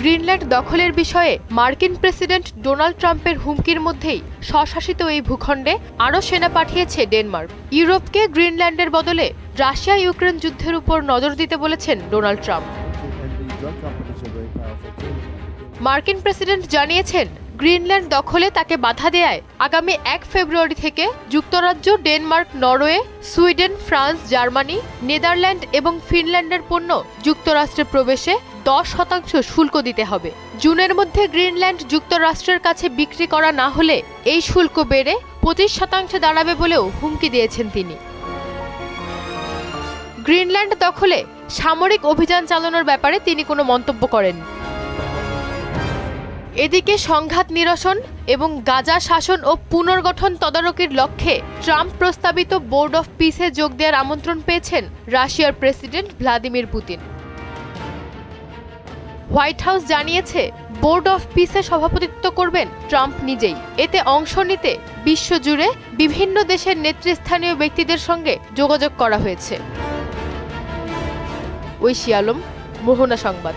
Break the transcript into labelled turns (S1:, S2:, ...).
S1: Greenland দখলের বিষয়ে মার্কিন প্রেসিডেন্ট ডোনাল্ড ট্রাম্পের হুমকির মধ্যেই স্বশাসিত এই ভূখণ্ডে আরও সেনা পাঠিয়েছে ডেনমার্ক। ইউরোপকে গ্রিনল্যান্ডের বদলে রাশিয়া ইউক্রেন যুদ্ধের উপর নজর দিতে বলেছেন ডোনাল্ড ট্রাম্প। মার্কিন প্রেসিডেন্ট জানিয়েছেন, গ্রিনল্যান্ড দখলে তাকে বাধা দেয়ায় আগামী ১ ফেব্রুয়ারি থেকে যুক্তরাজ্য, Denmark, Norway, Sweden, France, Germany, Netherland এবং ফিনল্যান্ডের পণ্য যুক্তরাষ্ট্রে প্রবেশে ১০% শুল্ক দিতে হবে। জুনের মধ্যে গ্রিনল্যান্ড যুক্তরাষ্ট্রের কাছে বিক্রি করা না হলে এই শুল্ক বেড়ে ২৫% দাঁড়াবে বলেও হুমকি দিয়েছেন তিনি। গ্রিনল্যান্ড দখলে সামরিক অভিযান চালানোর ব্যাপারে তিনি কোনো মন্তব্য করেন। এদিকে সংঘাত নিরসন এবং গাজা শাসন ও পুনর্গঠন তদারকির লক্ষ্যে ট্রাম্প প্রস্তাবিত বোর্ড অফ পিসে যোগ দেওয়ার আমন্ত্রণ পেয়েছেন রাশিয়ার president Vladimir Putin. White house জানিয়েছে, বোর্ড অফ পিসে সভাপতিত্ব করবেন ট্রাম্প নিজেই। এতে অংশ নিতে বিশ্বজুড়ে বিভিন্ন দেশের নেতৃস্থানীয় ব্যক্তিদের সঙ্গে যোগাযোগ করা হয়েছে। ঐশী আলম, মোহনা সংবাদ।